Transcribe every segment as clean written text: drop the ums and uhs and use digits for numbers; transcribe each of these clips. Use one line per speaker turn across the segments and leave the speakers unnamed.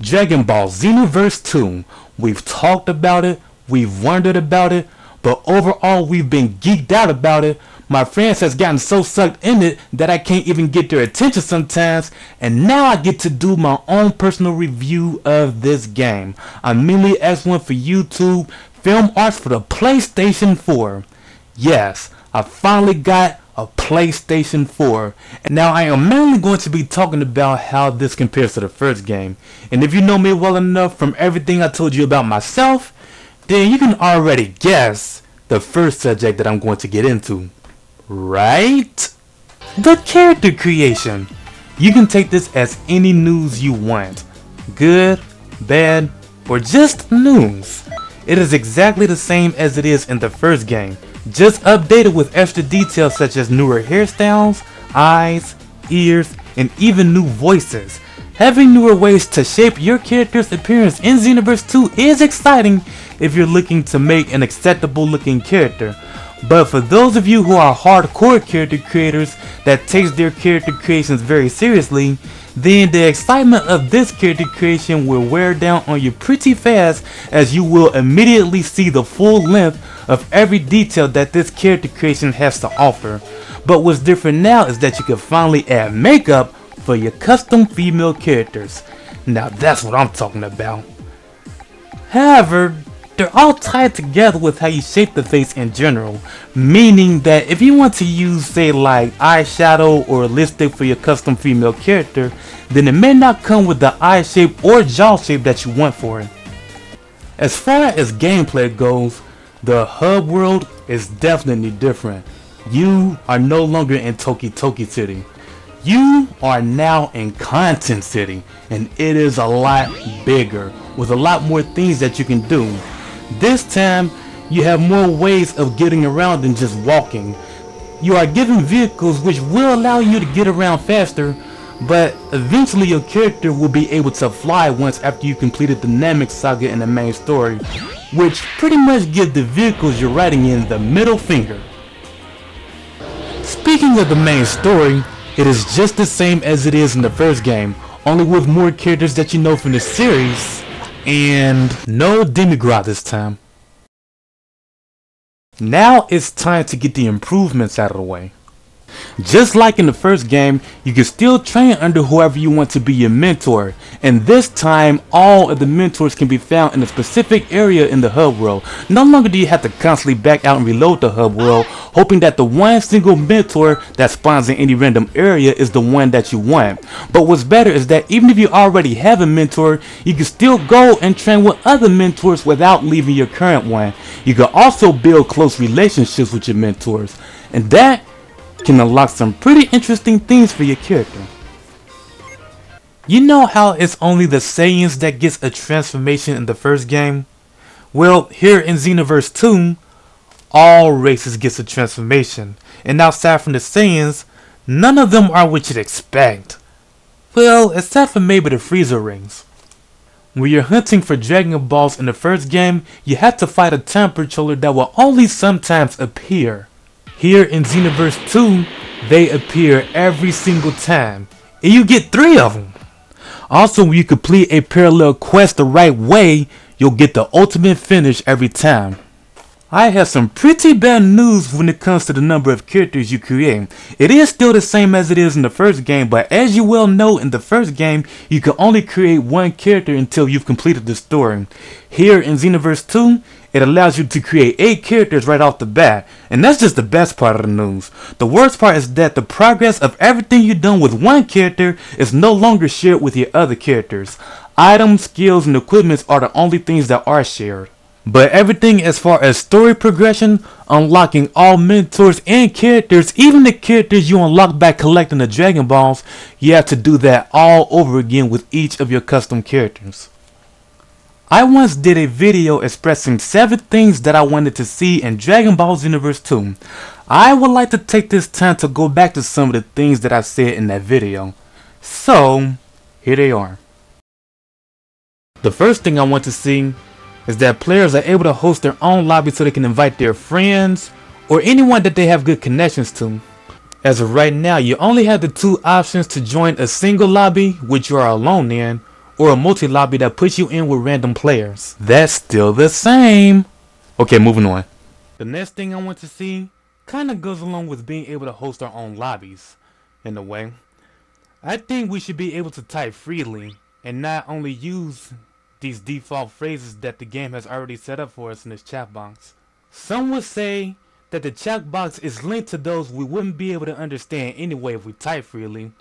Dragon Ball Xenoverse 2. We've talked about it, we've wondered about it, but overall we've been geeked out about it. My friends has gotten so sucked in it that I can't even get their attention sometimes, and now I get to do my own personal review of this game. I'm Minleyx1 for YouTube, film arts for the PlayStation 4. Yes, I finally got a PlayStation 4. And now I am mainly going to be talking about how this compares to the first game. And if you know me well enough from everything I told you about myself, then you can already guess the first subject that I'm going to get into. Right? The character creation. You can take this as any news you want. Good, bad, or just news. It is exactly the same as it is in the first game, just updated with extra details such as newer hairstyles, eyes, ears, and even new voices. Having newer ways to shape your character's appearance in Xenoverse 2 is exciting if you're looking to make an acceptable looking character. But for those of you who are hardcore character creators that takes their character creations very seriously, then the excitement of this character creation will wear down on you pretty fast, as you will immediately see the full length of every detail that this character creation has to offer. But what's different now is that you can finally add makeup for your custom female characters. Now that's what I'm talking about. However, they're all tied together with how you shape the face in general, meaning that if you want to use, say, like eyeshadow or lipstick for your custom female character, then it may not come with the eye shape or jaw shape that you want for it. As far as gameplay goes, the hub world is definitely different. You are no longer in Toki City. You are now in Content City, and it is a lot bigger with a lot more things that you can do. This time, you have more ways of getting around than just walking. You are given vehicles which will allow you to get around faster, but eventually your character will be able to fly once after you completed the Namek saga in the main story, which pretty much gives the vehicles you're riding in the middle finger. Speaking of the main story, it is just the same as it is in the first game, only with more characters that you know from the series. And no Demigod this time. Now it's time to get the improvements out of the way. Just like in the first game, you can still train under whoever you want to be your mentor, and this time all of the mentors can be found in a specific area in the hub world. No longer do you have to constantly back out and reload the hub world, hoping that the one single mentor that spawns in any random area is the one that you want. But what's better is that even if you already have a mentor, you can still go and train with other mentors without leaving your current one. You can also build close relationships with your mentors, and that can unlock some pretty interesting things for your character. You know how it's only the Saiyans that gets a transformation in the first game? Well, here in Xenoverse 2, all races gets a transformation, and outside from the Saiyans, none of them are what you'd expect. Well, except for maybe the Frieza rings. When you're hunting for Dragon Balls in the first game, you have to fight a time patroller that will only sometimes appear. Here in Xenoverse 2, they appear every single time, and you get 3 of them. Also, when you complete a parallel quest the right way, you'll get the ultimate finish every time. I have some pretty bad news when it comes to the number of characters you create. It is still the same as it is in the first game, but as you well know, in the first game, you can only create one character until you've completed the story. Here in Xenoverse 2, it allows you to create 8 characters right off the bat, and that's just the best part of the news. The worst part is that the progress of everything you've done with one character is no longer shared with your other characters. Items, skills, and equipment are the only things that are shared. But everything as far as story progression, unlocking all mentors and characters, even the characters you unlock by collecting the Dragon Balls, you have to do that all over again with each of your custom characters. I once did a video expressing 7 things that I wanted to see in Dragon Ball Xenoverse 2. I would like to take this time to go back to some of the things that I said in that video. So, here they are. The first thing I want to see is that players are able to host their own lobby so they can invite their friends or anyone that they have good connections to. As of right now, you only have the 2 options to join a single lobby, which you are alone in, or a multi-lobby that puts you in with random players. That's still the same. Okay, moving on. The next thing I want to see kinda goes along with being able to host our own lobbies, in a way. I think we should be able to type freely and not only use these default phrases that the game has already set up for us in this chat box. Some would say that the chat box is linked to those we wouldn't be able to understand anyway if we type freely.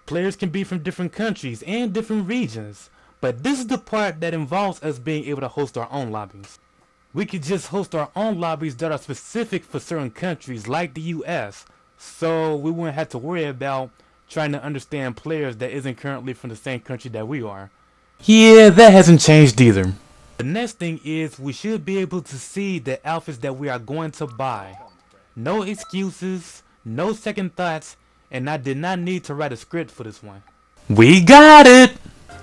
Players can be from different countries and different regions, but this is the part that involves us being able to host our own lobbies. We could just host our own lobbies that are specific for certain countries like the US, so we wouldn't have to worry about trying to understand players that isn't currently from the same country that we are. Yeah, that hasn't changed either. The next thing is we should be able to see the outfits that we are going to buy. No excuses, no second thoughts, and I did not need to write a script for this one. We got it!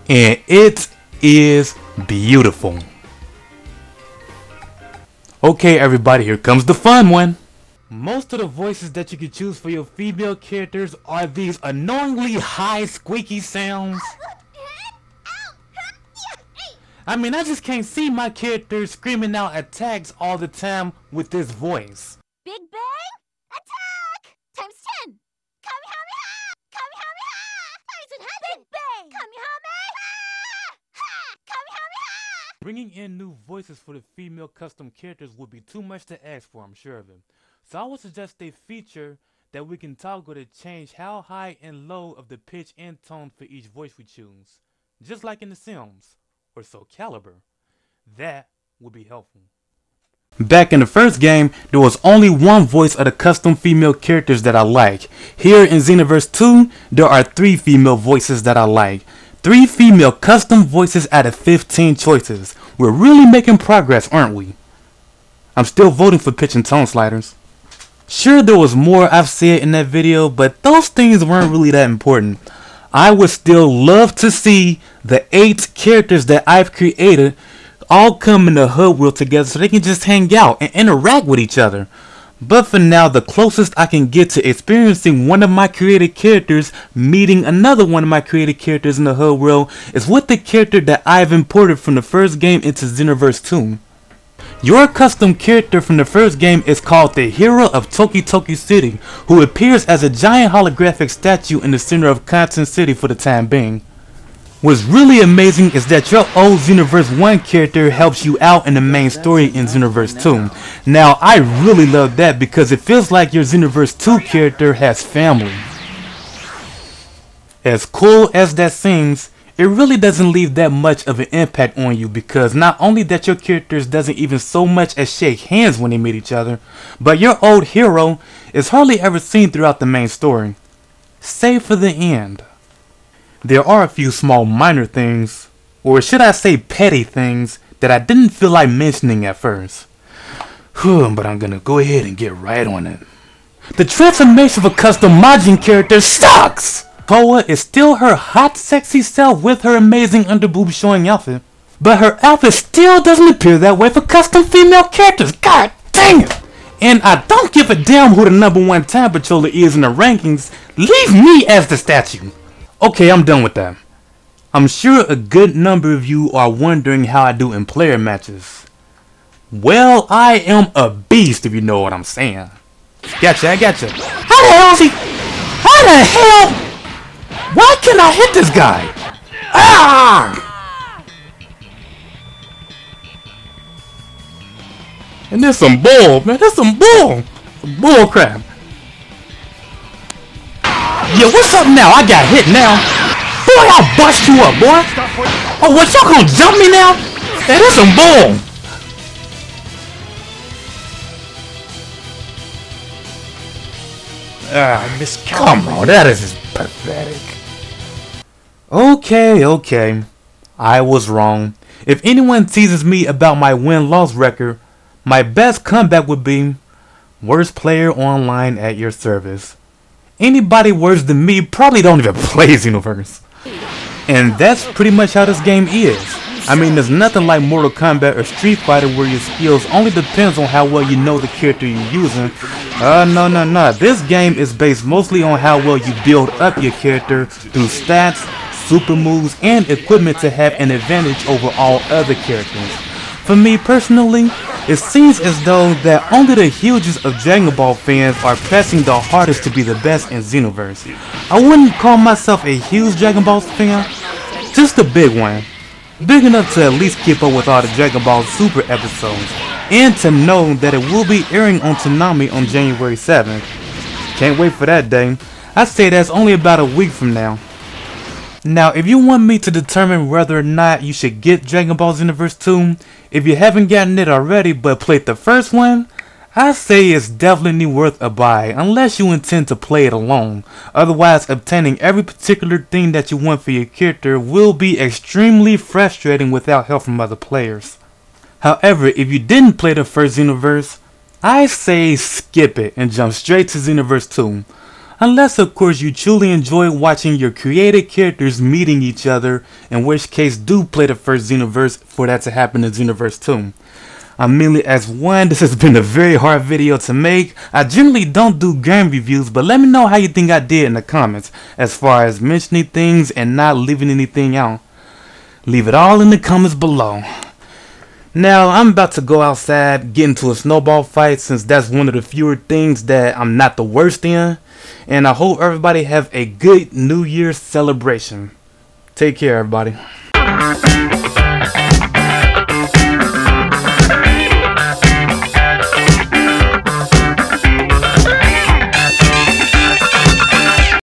And it is beautiful. Okay everybody, here comes the fun one. Most of the voices that you can choose for your female characters are these annoyingly high squeaky sounds. I mean, I just can't see my character screaming out attacks all the time with this voice.
Big Bang, attack! Times 10! Kamehameha! Kamehameha! How does it happen? Big Bang! Kamehameha! Ha! Kamehameha!
Bringing in new voices for the female custom characters would be too much to ask for, I'm sure of it. So I would suggest a feature that we can toggle to change how high and low of the pitch and tone for each voice we choose. Just like in The Sims, or Soul Calibur. That would be helpful. Back in the first game, there was only one voice of the custom female characters that I like. Here in Xenoverse 2, there are 3 female voices that I like. 3 female custom voices out of 15 choices. We're really making progress, aren't we? I'm still voting for pitch and tone sliders. Sure, there was more I've said in that video, but those things weren't really that important. I would still love to see the 8 characters that I've created all come in the hood world together so they can just hang out and interact with each other. But for now, the closest I can get to experiencing one of my created characters meeting another one of my created characters in the hood world is with the character that I've imported from the first game into Xenoverse 2. Your custom character from the first game is called the Hero of Toki Toki City, who appears as a giant holographic statue in the center of Content City for the time being. What's really amazing is that your old Xenoverse 1 character helps you out in the main story in Xenoverse 2. Now, I really love that because it feels like your Xenoverse 2 character has family. As cool as that seems, it really doesn't leave that much of an impact on you because not only that your characters doesn't even so much as shake hands when they meet each other, but your old hero is hardly ever seen throughout the main story, save for the end. There are a few small minor things, or should I say petty things, that I didn't feel like mentioning at first. But I'm gonna go ahead and get right on it. The transformation of a custom Majin character sucks! Koa is still her hot sexy self with her amazing underboob showing outfit, but her outfit still doesn't appear that way for custom female characters. God dang it! And I don't give a damn who the #1 time patroller is in the rankings. Leave me as the statue. Okay, I'm done with that. I'm sure a good number of you are wondering how I do in player matches. Well, I am a beast if you know what I'm saying. Gotcha, I gotcha. How the hell is he? How the hell? Why can't I hit this guy? Ah! And there's some bull, man. There's some bull. Some bull crap. Yeah, what's up now? I got hit now. Boy, I'll bust you up, boy. Oh, what, y'all gonna jump me now? Hey, there's some bull. Come on, that is just pathetic. Okay. I was wrong. If anyone teases me about my win-loss record, my best comeback would be worst player online at your service. Anybody worse than me probably don't even play Xenoverse. And that's pretty much how this game is. I mean, there's nothing like Mortal Kombat or Street Fighter where your skills only depends on how well you know the character you're using. No. This game is based mostly on how well you build up your character through stats, super moves, and equipment to have an advantage over all other characters. For me personally, it seems as though that only the hugest of Dragon Ball fans are pressing the hardest to be the best in Xenoverse. I wouldn't call myself a huge Dragon Ball fan, just a big one. Big enough to at least keep up with all the Dragon Ball Super episodes, and to know that it will be airing on Toonami on January 7th. Can't wait for that day. I say that's only about a week from now. Now, if you want me to determine whether or not you should get Dragon Ball Xenoverse 2, if you haven't gotten it already but played the first one, I say it's definitely worth a buy unless you intend to play it alone. Otherwise, obtaining every particular thing that you want for your character will be extremely frustrating without help from other players. However, if you didn't play the first Xenoverse, I say skip it and jump straight to Xenoverse 2. Unless of course you truly enjoy watching your created characters meeting each other, in which case do play the first Xenoverse for that to happen in Xenoverse 2. I'm Minleyx1. This has been a very hard video to make. I generally don't do game reviews, but let me know how you think I did in the comments as far as mentioning things and not leaving anything out. Leave it all in the comments below. Now, I'm about to go outside, get into a snowball fight since that's one of the fewer things that I'm not the worst in. And I hope everybody have a good New Year's celebration. Take care, everybody.